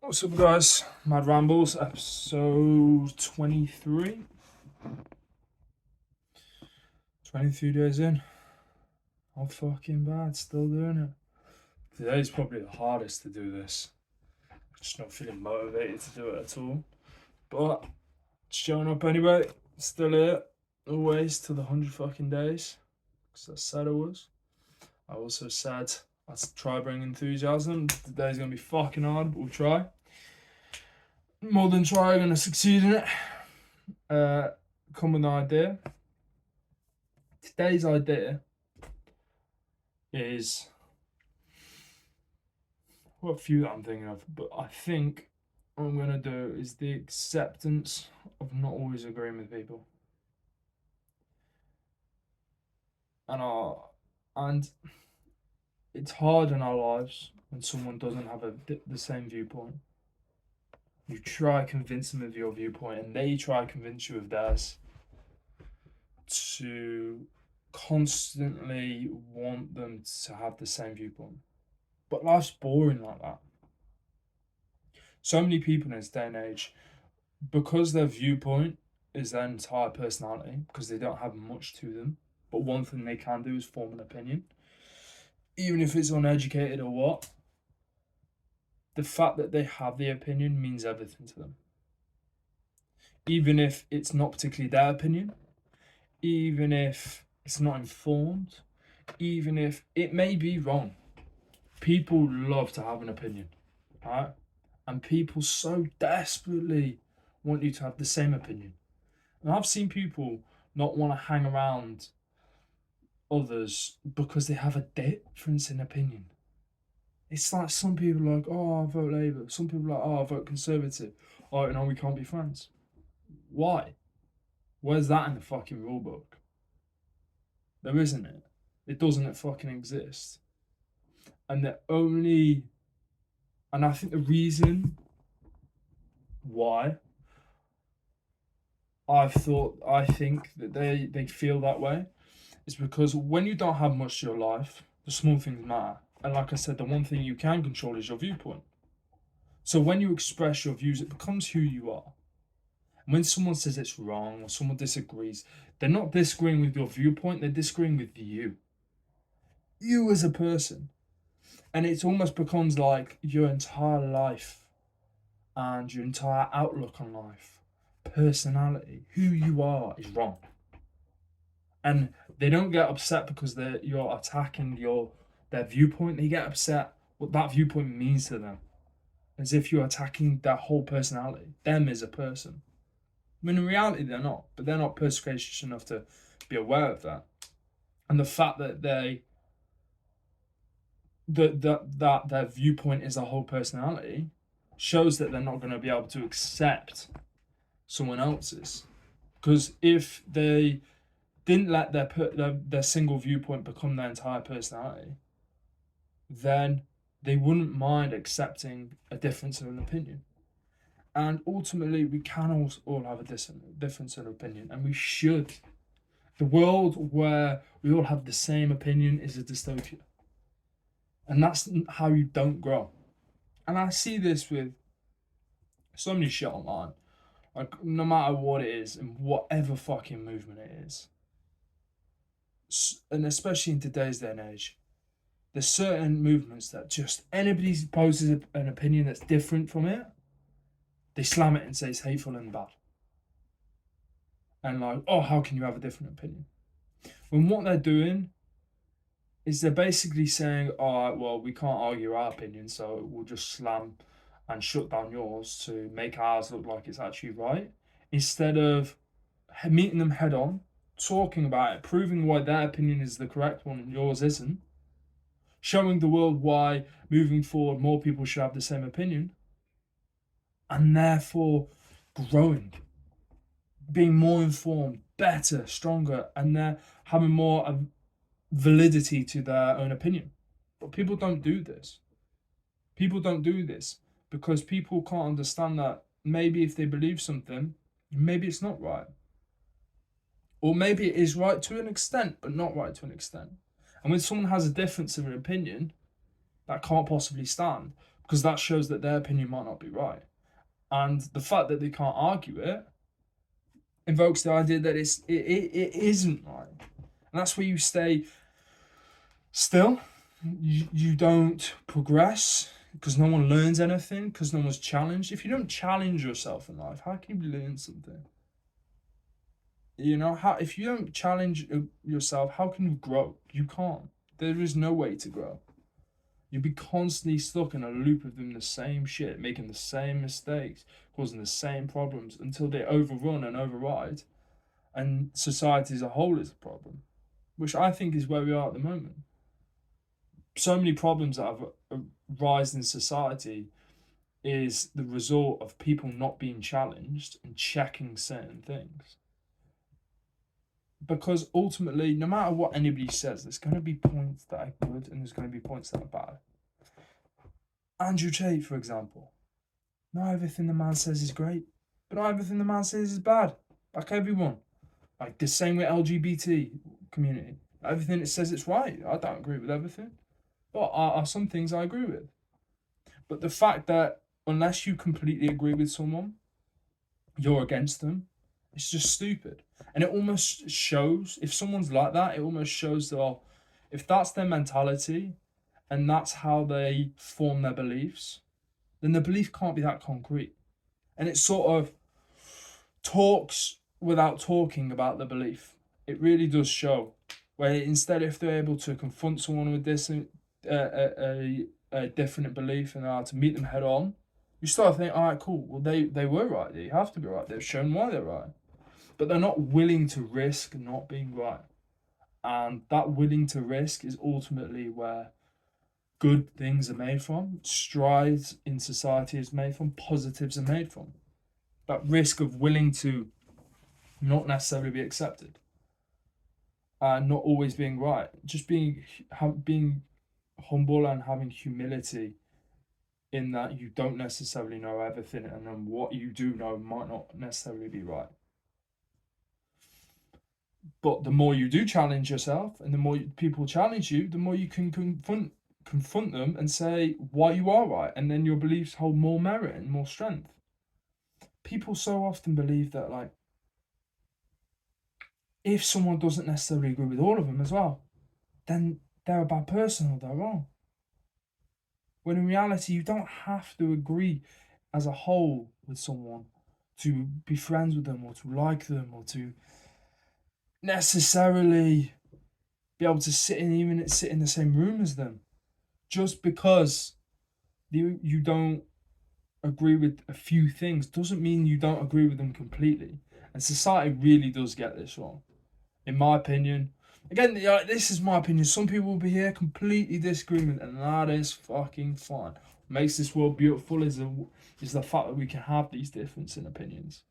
What's up, guys? Mad Rambles, episode 23. 23 days in. I'm fucking bad, still doing it. Today's probably the hardest to do this. Just not feeling motivated to do it at all. But showing up anyway, still here. Always to the 100 fucking days. Because I said I was. I also said I'd try bringing enthusiasm. Today's gonna be fucking hard, but we'll try. More than try, gonna succeed in it. Come with an idea. Today's idea is, well, a few that I'm thinking of, but I think what I'm gonna do is the acceptance of not always agreeing with people, and it's hard in our lives when someone doesn't have the same viewpoint. You try convince them of your viewpoint, and they try convince you of theirs. To constantly want them to have the same viewpoint. But life's boring like that. So many people in this day and age, because their viewpoint is their entire personality, because they don't have much to them, but one thing they can do is form an opinion, even if it's uneducated or what, the fact that they have the opinion means everything to them. Even if it's not particularly their opinion, even if it's not informed, even if it may be wrong. People love to have an opinion, right? And people so desperately want you to have the same opinion. And I've seen people not want to hang around others because they have a difference in opinion. It's like some people are like, oh, I vote Labour. Some people are like, oh, I vote Conservative. Oh, no, we can't be friends. Why? Where's that in the fucking rule book? There isn't it. It doesn't fucking exist. And I think the reason why I think that they feel that way is because when you don't have much to your life, the small things matter. And like I said, the one thing you can control is your viewpoint. So when you express your views, it becomes who you are. And when someone says it's wrong or someone disagrees, they're not disagreeing with your viewpoint, they're disagreeing with you. You as a person. And it almost becomes like your entire life and your entire outlook on life, personality, who you are is wrong. And they don't get upset because you're attacking their viewpoint. They get upset what that viewpoint means to them, as if you're attacking their whole personality, them as a person. I mean, in reality, they're not, but they're not perspicacious enough to be aware of that. And the fact that that their viewpoint is a whole personality shows that they're not going to be able to accept someone else's. Because if they didn't let their single viewpoint become their entire personality, then they wouldn't mind accepting a difference of an opinion. And ultimately, we can all have a difference of opinion, and we should. The world where we all have the same opinion is a dystopia. And that's how you don't grow. And I see this with so many shit online. Like, no matter what it is, and whatever fucking movement it is. And especially in today's day and age, there's certain movements that just anybody poses an opinion that's different from it, they slam it and say it's hateful and bad. And like, oh, how can you have a different opinion? When what they're doing is they're basically saying, all right, well, we can't argue our opinion, so we'll just slam and shut down yours to make ours look like it's actually right. Instead of meeting them head on, talking about it, proving why their opinion is the correct one and yours isn't, showing the world why moving forward more people should have the same opinion, and therefore growing, being more informed, better, stronger, and they're having more validity to their own opinion. But people don't do this. People don't do this because people can't understand that maybe if they believe something, maybe it's not right. Or maybe it is right to an extent, but not right to an extent. And when someone has a difference of an opinion, that can't possibly stand because that shows that their opinion might not be right. And the fact that they can't argue it invokes the idea that it isn't right. And that's where you stay still. You don't progress because no one learns anything, because no one's challenged. If you don't challenge yourself in life, how can you learn something? You know, how if you don't challenge yourself, how can you grow? You can't. There is no way to grow. You'll be constantly stuck in a loop of doing the same shit, making the same mistakes, causing the same problems until they overrun and override, and society as a whole is a problem, which I think is where we are at the moment. So many problems that have arisen in society is the result of people not being challenged and checking certain things. Because ultimately, no matter what anybody says, there's going to be points that are good and there's going to be points that are bad. Andrew Tate, for example. Not everything the man says is great, but not everything the man says is bad. Like everyone. Like the same with LGBT community. Everything it says it's right. I don't agree with everything. But are some things I agree with. But the fact that unless you completely agree with someone, you're against them, it's just stupid. And it almost shows, if someone's like that, it almost shows that, well, if that's their mentality and that's how they form their beliefs, then the belief can't be that concrete. And it sort of talks without talking about the belief. It really does show. Where instead, if they're able to confront someone with this a different belief and are to meet them head on, you start thinking, all right, cool. Well, they were right. They have to be right. They've shown why they're right. But they're not willing to risk not being right. And that willing to risk is ultimately where good things are made from, strides in society is made from, positives are made from. That risk of willing to not necessarily be accepted, and not always being right, just being humble and having humility in that you don't necessarily know everything, and then what you do know might not necessarily be right. But the more you do challenge yourself, and the more people challenge you, the more you can confront them and say why you are right, and then your beliefs hold more merit and more strength. People so often believe that, like, if someone doesn't necessarily agree with all of them as well, then they're a bad person or they're wrong. When in reality, you don't have to agree as a whole with someone to be friends with them or to like them or to necessarily be able to sit in the same room as them. Just because you don't agree with a few things doesn't mean you don't agree with them completely. And society really does get this wrong, in my opinion. Again, this is my opinion. Some people will be here completely disagreeing, and that is fucking fine. What makes this world beautiful is the fact that we can have these difference in opinions,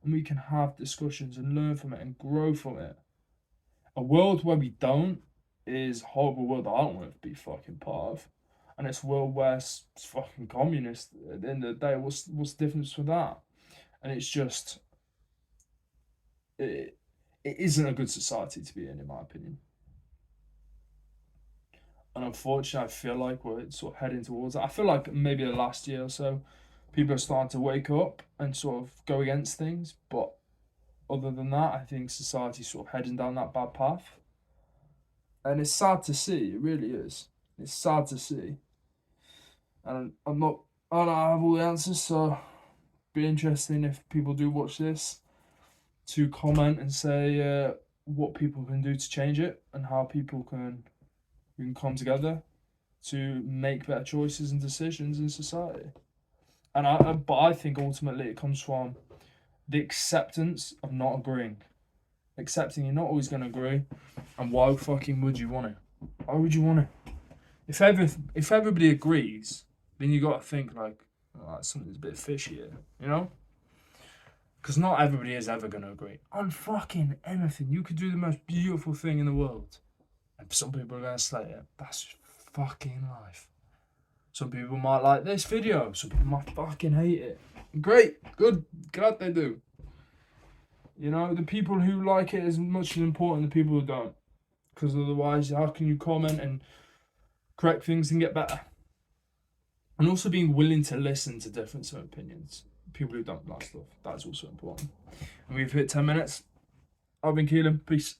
and we can have discussions and learn from it and grow from it. A world where we don't is a horrible world that I don't want to be fucking part of. And it's a world where it's fucking communist. At the end of the day, what's the difference with that? And it's just it isn't a good society to be in my opinion. And unfortunately, I feel like we're sort of heading towards that. I feel like maybe the last year or so, people are starting to wake up and sort of go against things. But other than that, I think society's sort of heading down that bad path. And it's sad to see. It really is. It's sad to see. And I don't have all the answers, so be interesting if people do watch this to comment and say what people can do to change it and how we can come together to make better choices and decisions in society. But I think ultimately it comes from the acceptance of not agreeing, accepting you're not always going to agree, and why fucking would you want it? Why would you want it? If everybody agrees, then you got to think like, oh, something's a bit fishy here, you know? Because not everybody is ever going to agree on fucking anything. You could do the most beautiful thing in the world, and some people are going to slay it. That's just fucking life. Some people might like this video. Some people might fucking hate it. Great, good, glad they do. You know, the people who like it is much as important as the people who don't. Because otherwise, how can you comment and correct things and get better? And also being willing to listen to different opinions. People who don't like stuff. That's also important. And we've hit 10 minutes. I've been Keelan. Peace.